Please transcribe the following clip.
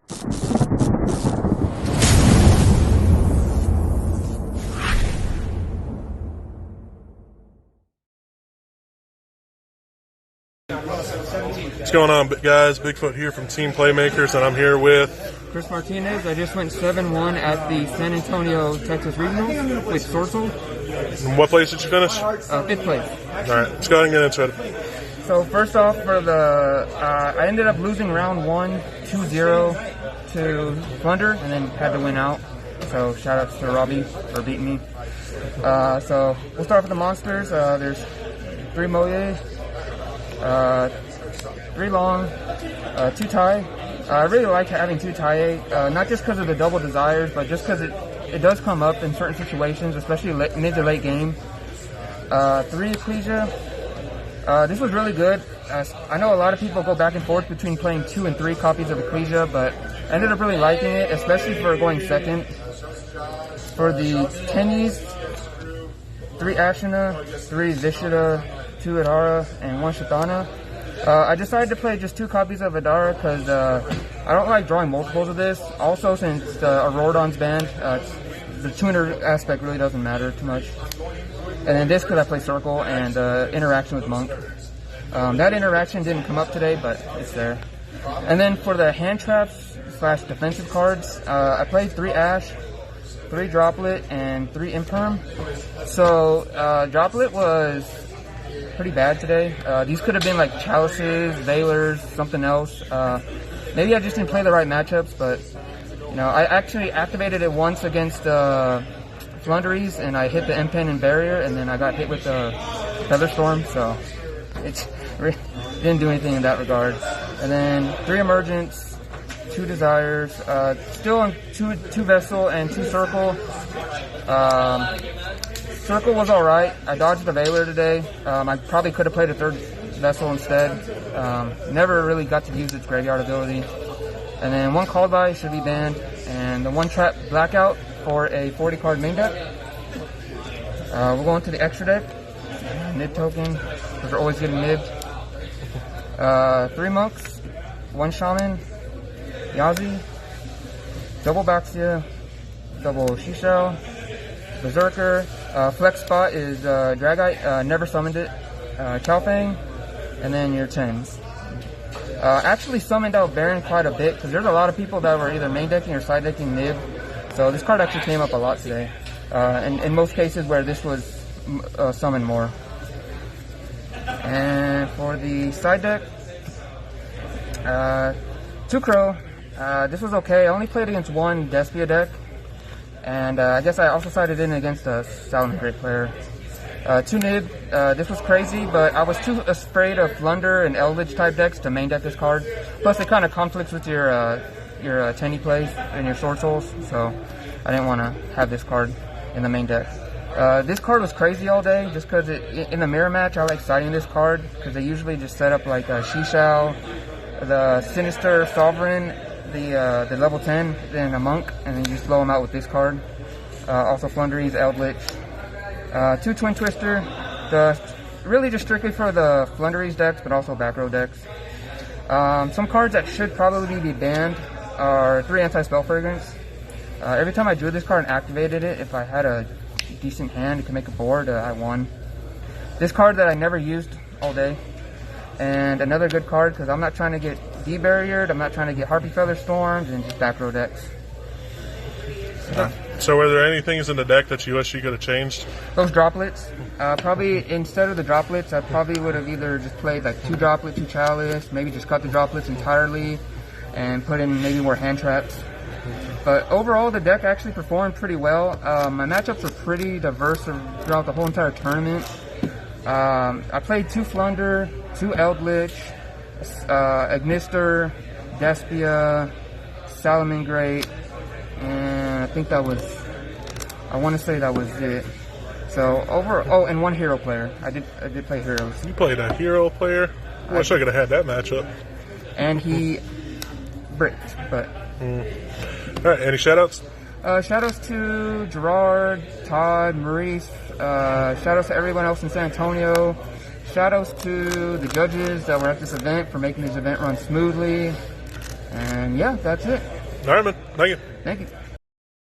What's going on, guys? Bigfoot here from Team Playmakers, and I'm here with Chris Martinez. I just went 7-1 at the San Antonio, Texas Regionals with Swordsoul. What place did you finish? 5th place. All right, let's go ahead and get into it. So first off, for the I ended up losing round 1, 2-0 to Plunder, and then had to win out. So shout outs to Robbie for beating me. So we'll start with the monsters. There's 3 Moyes, 3 long, 2 tie. I really like having 2 tie, not just because of the double desires, but just because it does come up in certain situations, especially mid to late game. 3 Ecclesia. This was really good. I know a lot of people go back and forth between playing 2 and 3 copies of Ecclesia, but I ended up really liking it, especially for going second. For the Tennies, 3 Ashina, 3 Vishita, 2 Adara, and 1 Shatana. I decided to play just 2 copies of Adara because I don't like drawing multiples of this. Also, since Auroradon's banned, the tuner aspect really doesn't matter too much. And then this because I play Circle and interaction with Monk. That interaction didn't come up today, but it's there. And then for the hand traps / defensive cards, I played 3 Ash, 3 Droplet, and 3 Imperm. So Droplet was pretty bad today. These could have been like Chalices, Veilers, something else. Maybe I just didn't play the right matchups, but you know, I actually activated it once against Flunderies, and I hit the M-Pen and Barrier, and then I got hit with the Featherstorm, so it didn't do anything in that regard. And then 3 Emergence, 2 Desires, still on 2 Vessel and 2 Circle. Circle was alright. I dodged the Veiler today. I probably could have played a 3rd Vessel instead. Never really got to use its graveyard ability. And then 1 Called By should be banned. And the 1 Trap Blackout for a 40 card main deck. We'll go into the extra deck. Nib token, because we're always getting nibbed. 3 Monks, 1 Shaman, Yazi, double Baxia, double Shishao, Berserker. Flex spot is Dragite, never summoned it, Chalfang, and then your 10s. Actually summoned out Baron quite a bit because there's a lot of people that were either main decking or side decking Nib. So this card actually came up a lot today. And in most cases where this was summoned more. And for the side deck, 2 Crow. This was okay. I only played against 1 Despia deck. And I guess I also sided in against a Salamangreat player. 2 Nib. This was crazy, but I was too afraid of Flunder and Eldritch type decks to main deck this card. Plus, it kind of conflicts with your Tenny plays and your Sword Souls, so I didn't want to have this card in the main deck. This card was crazy all day, just because in the mirror match, I like siding this card, because they usually just set up like a Shishao, the Sinister Sovereign, the level 10, then a Monk, and then you just blow them out with this card. Also Flunderies, Eldritch. 2 Twin Twister, really just strictly for the Flunderies decks, but also back row decks. Some cards that should probably be banned are 3 Anti-Spell Fragrance. Every time I drew this card and activated it, if I had a decent hand, it could make a board, I won. This card that I never used all day. And another good card, because I'm not trying to get de-barriered, I'm not trying to get Harpy Feather Storms, and just back row decks. So were there any things in the deck that you wish you could have changed? Those droplets. Probably instead of the droplets, I probably would have either just played like 2 Droplet, 2 Chalice, maybe just cut the droplets entirely, and put in maybe more hand traps. But overall, the deck actually performed pretty well. My matchups were pretty diverse throughout the whole entire tournament. I played 2 Flunder, 2 Eldritch, Ignister, Despia, Salamangreat, and I think that was, I want to say that was it. So and 1 hero player. I did play heroes. You played a hero player? I wish I could have had that matchup. And he bricked, but. All right, any shoutouts? Shoutouts to Gerard, Todd, Maurice. Shoutouts to everyone else in San Antonio. Shoutouts to the judges that were at this event for making this event run smoothly. And yeah, that's it. All right, man. Thank you. Thank you.